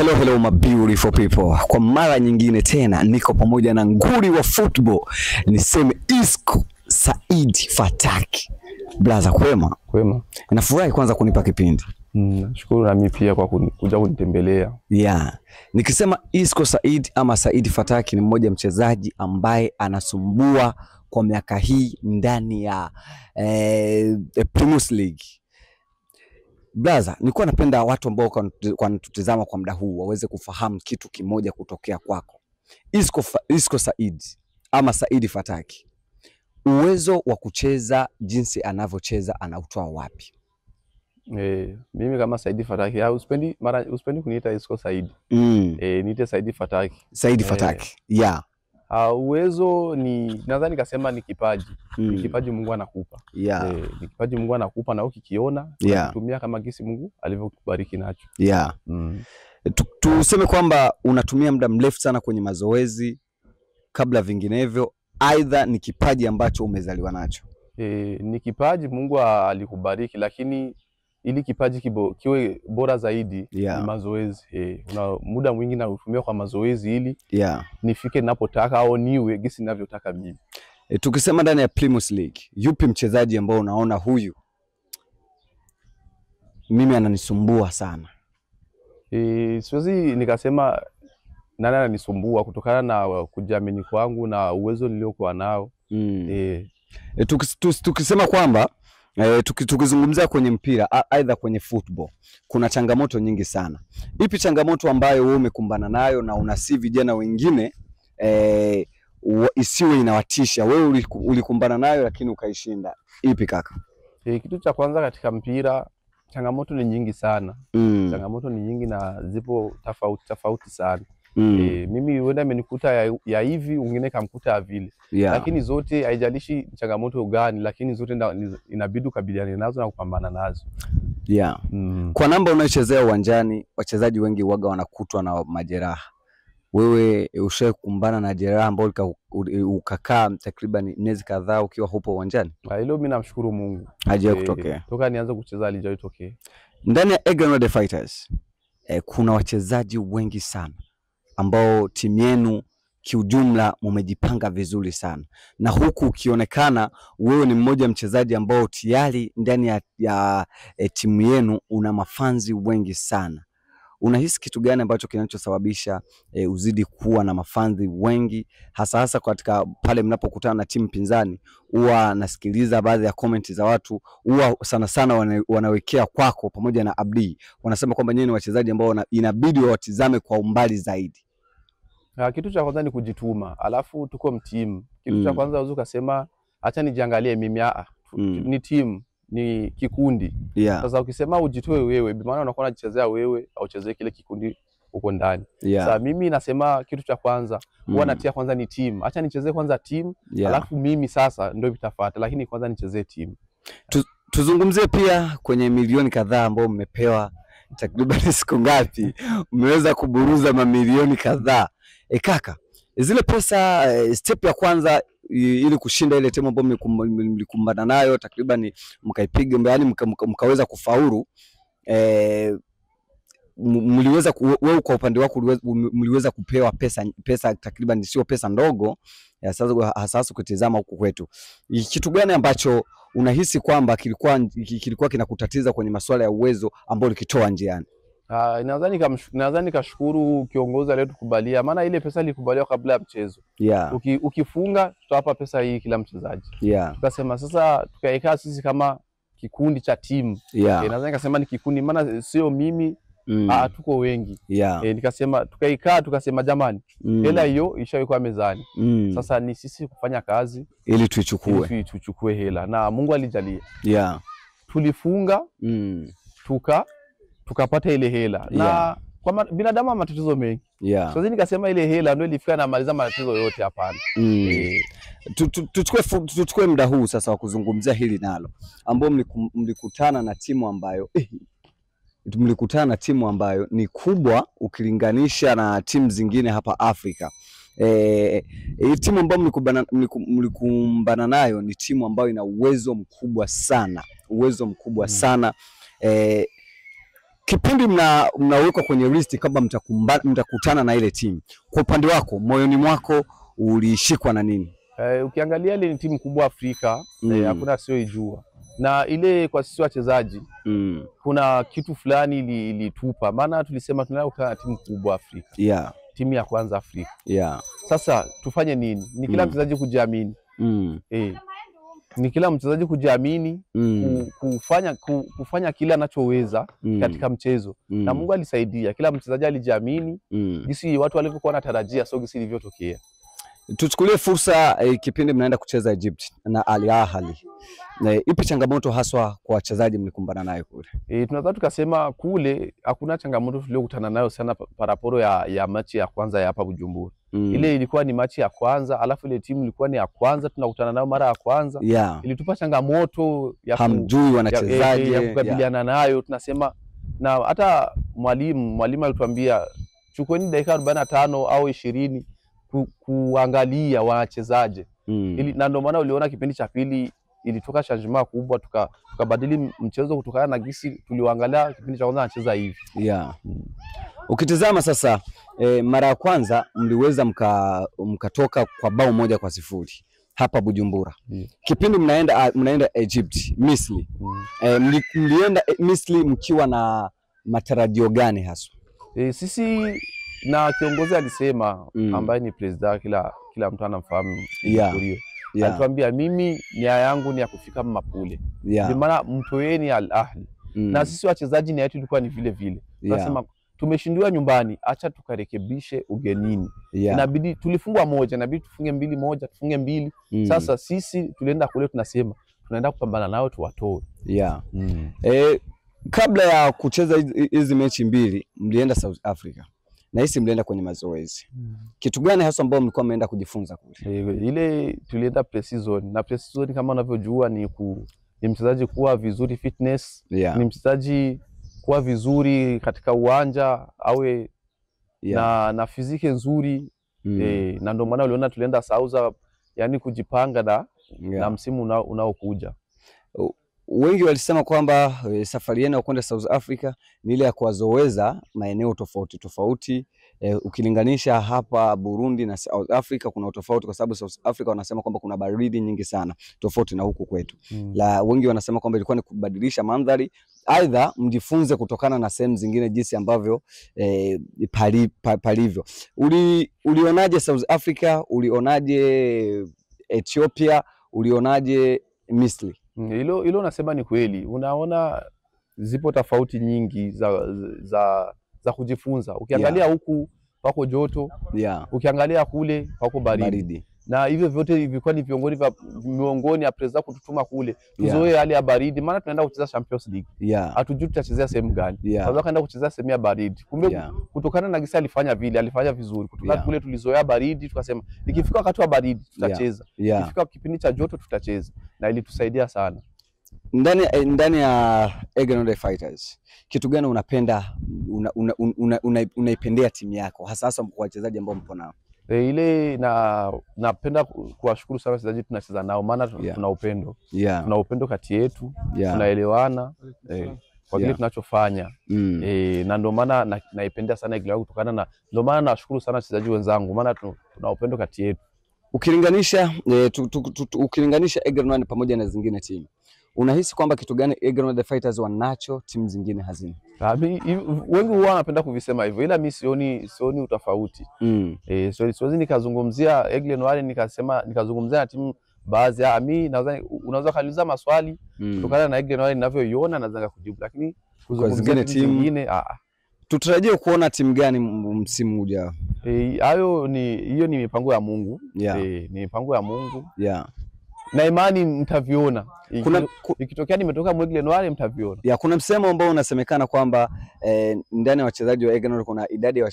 Hello my beautiful people. Kwa mara nyingine tena niko pamoja na nguli wa football. Niseme Isco Said Fataki. Blaza kwema? Kwema. Nafurahi kwanza kunipa kipindi. Nashukuru na mimi pia kwa kuja kunitembelea. Yeah. Nikisema Isco Said ama Said Fataki ni mmoja mchezaji ambaye anasumbua kwa miaka hii ndani ya Premier League. Blaza, nilikuwa napenda watu ambao wanatutazama kwa muda huu waweze kufahamu kitu kimoja kutokea kwako. Isco Said ama Said Fataki, uwezo wa kucheza jinsi anavyocheza anautoa wapi? Mimi kama Said Fataki, usipendi kuniita Isco Said. Niite Said Fataki. Said Fataki. Yeah. Uwezo ni nadhani kasema ni kipaji. Ni kipaji Mungu anakupa. Yeah. Ni kipaji Mungu anakupa na ukikiona unatumia kama gisi Mungu alivyokubariki nacho. Yeah. Tuseme kwamba unatumia muda mrefu sana kwenye mazoezi kabla vinginevyo, aidha ni kipaji ambacho umezaliwa nacho? Ni kipaji Mungu alikubariki, lakini ili kipaji kiwe bora zaidi ni mazoezi. Una muda mwingi na utumia kwa mazoezi ili nifike ninapotaka au niwe gisi ninavyotaka mimi. Tukisema ndani ya Premier League, yupi mchezaji ambao unaona huyu mimi ananisumbua sana? Siwezi nikasema nani ananisumbua kutokana na kujiamini kwangu na uwezo niliokuwa nao. Tukisema kwamba tukizungumzia kwenye mpira aidha kwenye football kuna changamoto nyingi sana. Ipi changamoto ambayo wewe umekumbana nayo na unasi vijana wengine isiwe inawatisha? Wewe ulikumbana nayo lakini ukaishinda. Ipi kaka? Kitu cha kwanza katika mpira changamoto ni nyingi sana. Changamoto ni nyingi na zipo tofauti sana. Mimi huenda amenikuta ya hivi, mwingine kamkuta ya vile. Lakini zote haijalishi changamoto gani, lakini zote inabidi kukabiliana nazo na kupambana nazo. Kwa namba unayochezea uwanjani, wachezaji wengi waga wanakutwa na majeraha. Wewe ushawahi kukumbana na jeraha ambalo ukakaa takriban miezi kadhaa ukiwa hupo uwanjani? Hilo mimi namshukuru Mungu. Hajawahi kutokea. Toka nianze kucheza halijawahi tokea. Ndani ya Egernon Fighters kuna wachezaji wengi sana ambao timu yenu kiujumla mmejipanga vizuri sana, na huku ukionekana wewe ni mmoja mchezaji ambao tayari ndani ya timu yenu una mafanzi wengi sana. Unahisi kitu gani ambacho kinachosababisha uzidi kuwa na mafanzi wengi, hasa katika pale mnapokutana na timu pinzani? Huwa nasikiliza baadhi ya comment za watu, huwa sana wanawekea kwako pamoja na Abdi, wanasema kwamba nyinyi ni wachezaji ambao inabidi watizame kwa umbali zaidi. Kitu cha kwanza ni kujituma, alafu tuko mtimu. Kitu cha kwanza uzo kasema acha nijiangalie mimi, ni timu, ni kikundi. Sasa ukisema ujitoe wewe, bi maana unakuwa unachezea wewe au chezee kile kikundi uko ndani. Sasa mimi nasema kitu cha kwanza huwa natia kwanza ni timu. Acha nichezee kwanza timu, alafu mimi sasa ndio vitafuata, lakini kwanza nichezee timu. Tuzungumzie pia kwenye milioni kadhaa ambao mmepewa, takriban siku ngapi mmeweza kuburuza mamilioni kadhaa? Kaka, zile pesa step ya kwanza ili kushinda ile timu ambayo mlikumbana nayo takriban mkaipiga, yani mkaweza kufaulu, mliweza wewe kwa upande wako mliweza kupewa pesa takriban, sio pesa ndogo hasa ukitizama huku kwetu. Kitu gani ambacho unahisi kwamba kilikuwa kinakutatiza kwenye masuala ya uwezo ambao likitoa njiani? Nadhani kashukuru kiongozi aliyetukubalia, maana ile pesa ilikubaliwa kabla ya mchezo. Ukifunga tutawapa pesa hii kila mchezaji. Tukasema sasa tukaikaa sisi kama kikundi cha timu. Nadhani kasema ni kikundi, maana sio mimi, tuko wengi. Nikasema tukasema jamani, hela hiyo ishawekwa mezani. Sasa ni sisi kufanya kazi ili tuichukue hela, na Mungu alijalia. Tulifunga tukapata ile hela. Na kwa binadamu matatizo mengi. Sasa nikasema ile hela ndio ilifika na maliza matatizo yote hapana. Tuchukue muda huu sasa wa kuzungumzia hili nalo, ambao mlikutana na timu ambayo ni kubwa ukilinganisha na timu zingine hapa Afrika. Hii timu ambayo mlikumbana nayo ni timu ambayo ina uwezo mkubwa sana. Kipindi mnawekwa kwenye list kama mtakutana na ile timu, kwa upande wako, moyoni mwako ulishikwa na nini? Ukiangalia ile ni timu kubwa Afrika, hakuna sioijua. Na ile kwa sisi wachezaji kuna kitu fulani ilitupa, maana tulisema tunataka na timu kubwa Afrika. Timu ya kwanza Afrika. Sasa tufanye nini? Ni kila mchezaji kujiamini. Ni kila mchezaji kujiamini, kufanya kila anachoweza katika mchezo. Na Mungu alisaidia, kila mchezaji alijiamini, gisi watu walivyokuwa wanatarajia, so gisi ilivyotokea. Tuchukulie fursa kipindi mnaenda kucheza Egypt na Al Ahly. Ipi changamoto haswa kwa wachezaji mlikumbana nayo kule? Tunaweza tukasema kule hakuna changamoto tuliyokutana nayo sana paraporo ya machi ya kwanza ya hapa Bujumbura. Ile ilikuwa ni machi ya kwanza, alafu ile timu ilikuwa ni ya kwanza tunakutana nayo mara ya kwanza. Ilitupa changamoto ya hamjui wanachezaji ya kukabiliana nayo. Tunasema na hata mwalimu alituambia chukueni dakika 45 au 20 kuangalia wachezaji. Na ndio maana uliona kipindi cha pili ilitoka changement kubwa, tukabadili mchezo kutokana na gisi tulioangalia kipindi cha kwanza anacheza hivi. Ukitazama sasa mara ya kwanza mliweza mkatoka kwa bao 1-0 hapa Bujumbura. Kipindi mnaenda Egypt, Misri. Mlienda Misri mkiwa na matarajio gani haswa? Sisi na kiongozi alisema, ambaye ni president, kila mtu anamfahamu historia. Alituambia mimi nia yangu ni ya kufika Mapule. Ndio maana mtoeni Al Ahly. Na sisi wachezaji nia yetu ilikuwa ni vile vile. Tunasema tumeshindiwa nyumbani, acha tukarekebishe ugenini. Inabidi tulifungwa moja, inabidi tufunge 2-1, tufunge 2. Sasa sisi tulienda kule tunasema tunaenda kupambana nao tuwatoe. Kabla ya kucheza hizi mechi mbili mlienda South Africa. Na hisi mlienda kwenye mazoezi. Kitu gani hasa ambao mlikuwa mmeenda kujifunza kule? Ile tulienda pre-season, na pre-season kama unavyojua ni mchezaji kuwa vizuri fitness, ni mchezaji kuwa vizuri katika uwanja, awe na fiziki nzuri. Na ndio maana uliona tulienda South, yani kujipanga na msimu unaokuja. Wengi walisema kwamba safari yenu ya kwenda South Africa ni ile ya kuwazoeza maeneo tofauti. Ukilinganisha hapa Burundi na South Africa kuna utofauti, kwa sababu South Africa wanasema kwamba kuna baridi nyingi sana tofauti na huku kwetu. Wengi wanasema kwamba ilikuwa ni kubadilisha mandhari, aidha mjifunze kutokana na sehemu zingine jinsi ambavyo palivyo. Ulionaje South Africa? Ulionaje Ethiopia? Ulionaje Misri? Hilo nasema ni kweli. Unaona zipo tofauti nyingi za kujifunza. Ukiangalia huku pako joto, ukiangalia kule pako baridi. Na hivyo vyote vilikuwa ni miongoni ya president kututuma kule tuzoe hali ya baridi, maana tunaenda kucheza Champions League. Hatujui tutachezea sehemu gani. Sababu kaenda kuchezea sehemu ya baridi. Kumbe kutokana na gisa alifanya vizuri. Kutokana kule tulizoea baridi, tukasema ikifika wakati wa baridi tutacheza. Ikifika kipindi cha joto tutacheza. Na ilitusaidia sana. Ndani ya Egrenode Fighters, kitu gani unapenda unaipendea timu yako hasa kwa wachezaji ambao mpo nao? Ile napenda kuwashukuru sana wachezaji tunacheza nao, maana tuna upendo. Tuna upendo kati yetu, tunaelewana kwa kile tunachofanya. Na ndio maana naipendea sana Egrenode kutokana na, ndio maana nashukuru sana wachezaji wenzangu, maana tuna upendo kati yetu. Ukilinganisha Egrenode pamoja na zingine timu, unahisi kwamba kitu gani Egrenode Fighters wanacho timu zingine hazina? Wengi huwa wanapenda kuvisema hivyo, ila mimi sioni utofauti. Siwezi nikazungumzia Egrenode nikazungumzia na timu baadhi. Mimi unaweza kaniuliza maswali kutokana na Egrenode ninavyoiona naweza kujibu, lakini kuzungumzia timu nyingine tutarajie kuona timu gani msimu ujao? Hiyo ni mipango ya Mungu. Ni mipango ya Mungu. Na imani mtaviona. Ikitokea nimetoka Egrenode mtaviona. Kuna msemo ambao unasemekana kwamba ndani ya wachezaji wa Egrenode kuna idadi ya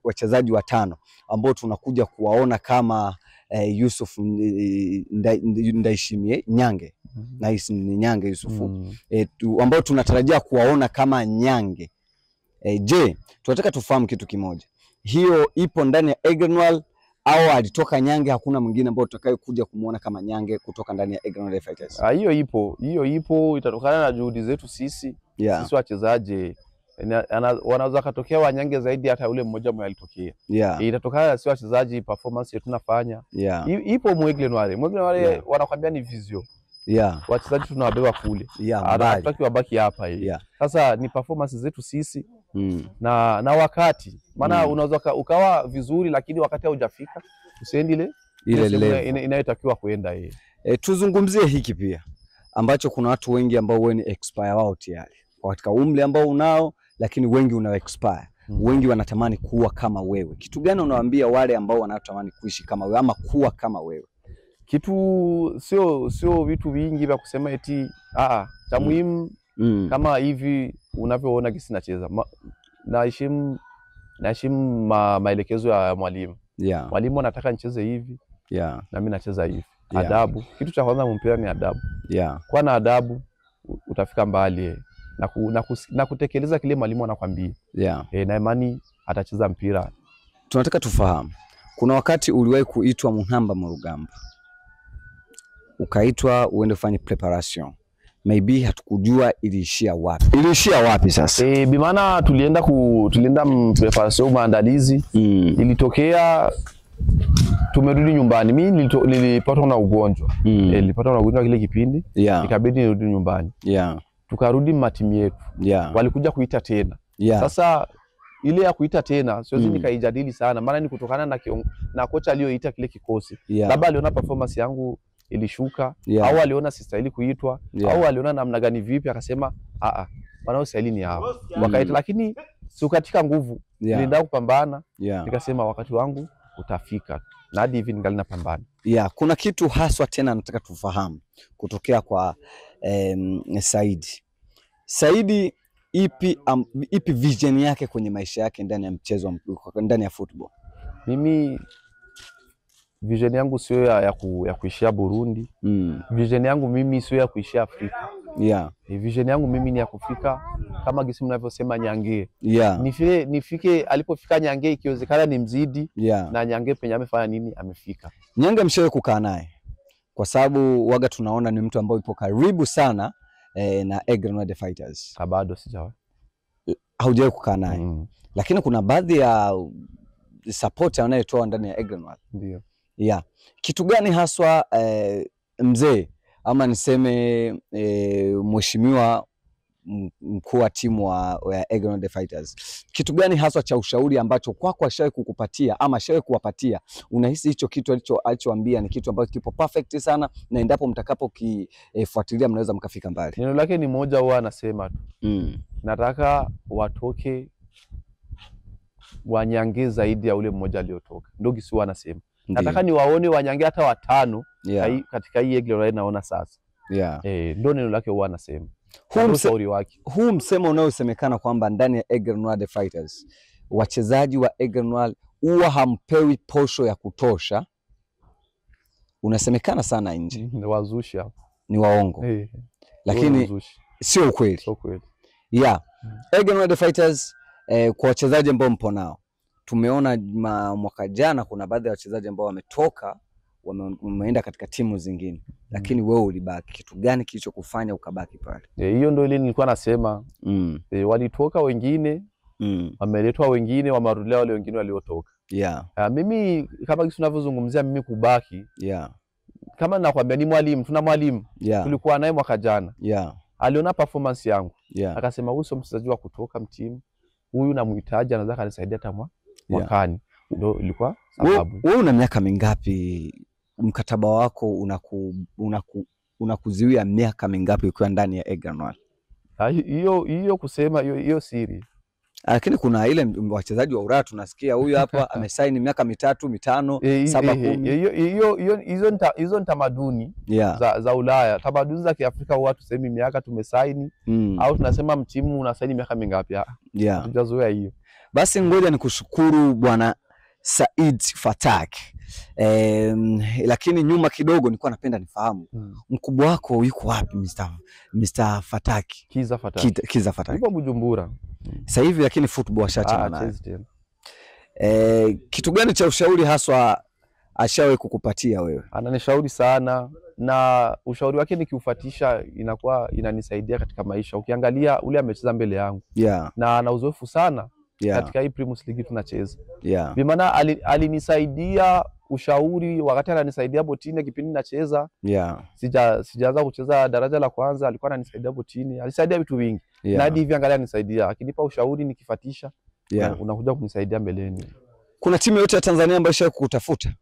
wachezaji 5 ambao tunakuja kuwaona kama Yusuf Ndaishimie Nyange. Na hisi ni Nyange Yusufu. Ambao tunatarajia kuwaona kama Nyange. Je, tunataka tufahamu kitu kimoja. Hiyo ipo ndani ya Egrenode au alitoka Nyange, hakuna mwingine ambao tutakaye kuja kumuona kama Nyange kutoka ndani ya Egrenode Fighters? Hiyo ipo itatokana na juhudi zetu sisi wachezaji. wanaweza katokea wanyonge zaidi hata ule mmoja mmoja alitokea. Itatokana si wachezaji performance yetu tunafanya. Ipo Mwaigle Noire wanakuambia ni vision. Wachezaji tunawabeba kule. Hatutaki wabaki hapa hivi. Sasa ni performance zetu sisi na wakati. Maana unaweza ukawa vizuri lakini wakati haujafika usiende ile inayotakiwa kuenda yeye. Tuzungumzie hiki pia ambacho kuna watu wengi ambao wewe ni expire wao tayari. Katika umri ambao unao lakini wengi una expire. Wengi wanatamani kuwa kama wewe. Kitu gani unawaambia wale ambao wanatamani kuishi kama wewe ama kuwa kama wewe? Kitu sio vitu vingi vya kusema eti cha muhimu kama hivi unavyoona kisi nacheza. Naheshimu maelekezo ya mwalimu. Mwalimu anataka nicheze hivi. Na mimi nacheza hivi. Adabu. Kitu cha kwanza mpira ni adabu. Kwa na adabu utafika mbali na kutekeleza kile mwalimu anakuambia. Na imani atacheza mpira. Tunataka tufahamu. Kuna wakati uliwahi kuitwa Muhamba Murugamba. Ukaitwa uende ufanye preparation. Maybe hatukujua iliishia wapi. Iliishia wapi sasa? Bi maana tulienda preparation maandalizi. Ilitokea tumerudi nyumbani. Mimi nilipatwa na ugonjwa. Nilipatwa na ugonjwa kile kipindi. Ikabidi nirudi nyumbani. Tukarudi matimu yetu. Walikuja kuita tena. Sasa ile ya kuita tena siwezi nikaijadili sana maana ni kutokana na kocha aliyoita kile kikosi. Labda aliona performance yangu ilishuka au aliona sistahili kuitwa au aliona namna gani vipi akasema wanao stahili ni hao. Wakaita lakini si katika nguvu. Nilienda kupambana. Nikasema wakati wangu utafika. Na hadi hivi ningali napambana. Kuna kitu haswa tena nataka tufahamu kutokea kwa Saidi ipi vision yake kwenye maisha yake ndani ya mchezo ndani ya football? Mimi vision yangu sio ya kuishia Burundi. Vision yangu mimi sio ya kuishia Afrika. Vision yangu mimi ni ya kufika kama gisi mnavyosema Nyange. Nifike alipofika Nyange ikiwezekana ni mzidi na Nyange penye amefanya nini amefika. Nyange mshawe kukaa naye. Kwa sababu waga tunaona ni mtu ambaye yupo karibu sana na Aigle Noir Fighters. Bado sijawa. Haujawahi kukaa naye. Lakini kuna baadhi ya support anayotoa ndani ya Aigle Noir. Ndio. Kitu gani haswa mzee ama niseme mheshimiwa mkuu wa timu wa Aigle Noir Fighters, kitu gani haswa cha ushauri ambacho kwako ashawahi kukupatia ama ashawahi kuwapatia, unahisi hicho kitu alichoambia ni kitu ambacho kipo perfect sana na endapo mtakapo kifuatilia mnaweza mkafika mbali? Neno lake ni moja, huwa anasema tu nataka watoke wanyange zaidi ya ule mmoja aliotoka. Ndio kisi huwa anasema nataka ni waone wanyange hata watano katika hii Aigle Noir naona sasa. Ndio neno lake huwa anasema. Huu msemo unaosemekana kwamba ndani ya Aigle Noir Fighters wachezaji wa Aigle Noir huwa hampewi posho ya kutosha, unasemekana sana nje. Ni wazushi hapo. Ni waongo. Lakini sio ukweli. Sio kweli. Aigle Noir Fighters kwa wachezaji ambao mpo nao, tumeona mwaka jana kuna baadhi ya wachezaji ambao wametoka wameenda katika timu zingine, lakini wewe ulibaki. Kitu gani kilichokufanya ukabaki pale? Hiyo ndio ile nilikuwa nasema. Walitoka wengine, wameletwa wengine, wamerudia wale wengine waliotoka. Mimi kama kitu tunavyozungumzia mimi kubaki. Kama nakwambia ni mwalimu, tuna mwalimu. Tulikuwa naye mwaka jana. Aliona performance yangu. Akasema huyu sio mchezaji wa kutoka mtimu. Huyu namhitaji, anaweza kanisaidia hata mwakani. Ndio ilikuwa sababu. Wewe una miaka mingapi? Mkataba wako unakuziwia miaka mingapi ukiwa ndani ya Aigle Noir? Hiyo kusema hiyo siri. Lakini kuna ile wachezaji wa Ulaya tunasikia huyu hapa amesaini miaka 3, 5, 7, 10. Hizo ni tamaduni za Ulaya. Tamaduni za Kiafrika huwa tusemi miaka tumesaini au tunasema mtimu unasaini miaka mingapi. Tujazoea hiyo. Basi ngoja nikushukuru Bwana Said Fatak. Lakini nyuma kidogo nilikuwa napenda nifahamu mkubwa wako yuko wapi? Mr. Fatak. Kiza Fatak. Yuko Bujumbura sasa hivi, lakini football ashachana naye. Kitu gani cha ushauri haswa ashawahi kukupatia wewe? Ananishauri sana, na ushauri wake nikiufuatisha inakuwa inanisaidia katika maisha. Ukiangalia ule amecheza mbele yangu na ana uzoefu sana katika hii Primus League tunacheza. Bi maana alinisaidia ushauri wakati ananisaidia botini kipindi nacheza. Sijaanza kucheza daraja la kwanza, alikuwa ananisaidia botini, alisaidia vitu vingi. Na hadi hivi angalia anisaidia, akinipa ushauri nikifuatisha unakuja kunisaidia mbeleni. Kuna timu yote ya Tanzania ambayo ishawahi kukutafuta?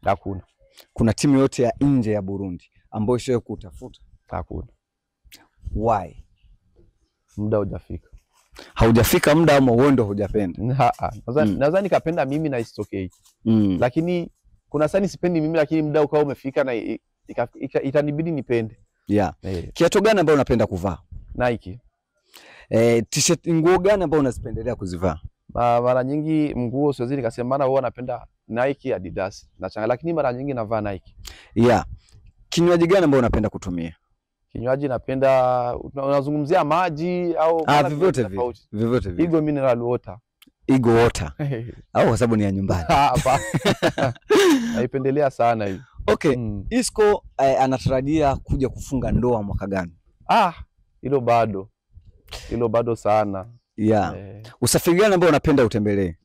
Hakuna. Kuna timu yote ya nje ya Burundi ambayo ishawahi kukutafuta? Hakuna. Why? Muda hujafika. Haujafika muda ama wewe ndio hujapenda? Nadhani nikapenda mimi na it's okay. Lakini kuna sasa sipendi mimi, lakini muda ukao umefika na itanibidi nipende. Kiatu gani ambayo unapenda kuvaa? Nike. T-shirt, nguo gani ambayo unazipendelea kuzivaa? Mara nyingi nguo siwezi nikasema, maana huwa napenda Nike, Adidas na changa, lakini mara nyingi navaa Nike. Kinywaji gani ambayo unapenda kutumia? Kinywaji napenda, unazungumzia maji au vyovyote vile. Eagle mineral water. Eagle water. Au kwa sababu ni ya nyumbani? Naipendelea sana hii. Okay. Isco anatarajia kuja kufunga ndoa mwaka gani? Hilo bado sana. Usafiri gani ambao unapenda utembelee?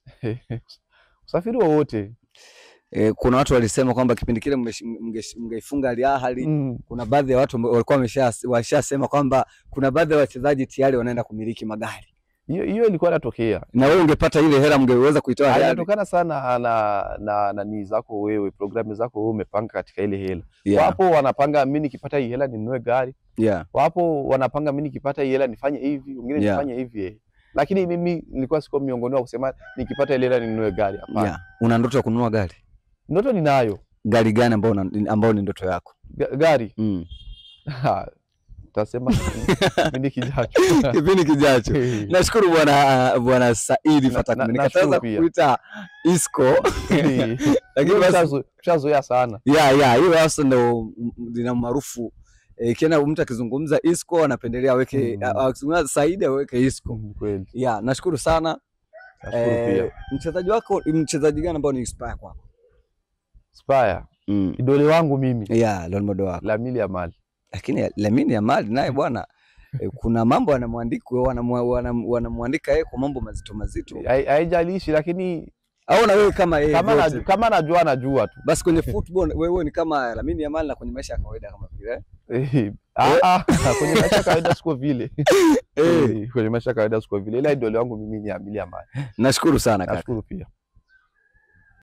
Usafiri wowote. Kuna watu walisema kwamba kipindi kile mngeifunga Al Ahly. Kuna baadhi ya watu walikuwa washasema kwamba kuna baadhi ya wachezaji tayari wanaenda kumiliki magari. Hiyo ilikuwa inatokea. Na wewe ungepata ile hela mngeweza kuitoa Al Ahly? Inatokana sana na nini zako wewe, programu zako wewe umepanga katika ile hela. Wapo wanapanga mimi nikipata hii hela ninunue gari. Wapo wanapanga mimi nikipata hii hela nifanye hivi, wengine nifanye hivi. Lakini mimi nilikuwa siko miongoni wa kusema nikipata ile hela ninunue gari, hapana. Una ndoto ya kununua gari? Ndoto ninayo. Gari gani ambao ni ndoto yako? Gari? Tasema kipindi kijacho. Kipindi kijacho. Nashukuru bwana Saidi Fataki. Nikataza kukuita Isco. Lakini basi tushazoea sana. Hiyo hasa ndio lina maarufu. Kiana mtu akizungumza Isco anapendelea aweke, akizungumza Saidi aweke Isco. Kweli. Nashukuru sana. Nashukuru pia. Mchezaji gani ambao ni inspire kwako? Inspire. Idole wangu mimi. Role model wako. Lamine Yamal. Lakini Lamine Yamal naye bwana kuna mambo wanamwandika yeye kwa mambo mazito. Haijalishi, lakini au na wewe kama yeye kama najua tu. Basi kwenye football wewe ni kama Lamine Yamal, na kwenye maisha ya kawaida kama vile. Kwenye maisha ya kawaida siko vile. Kwenye maisha ya kawaida siko vile. Ila idole wangu mimi ni Lamine Yamal. Nashukuru sana kaka. Nashukuru pia.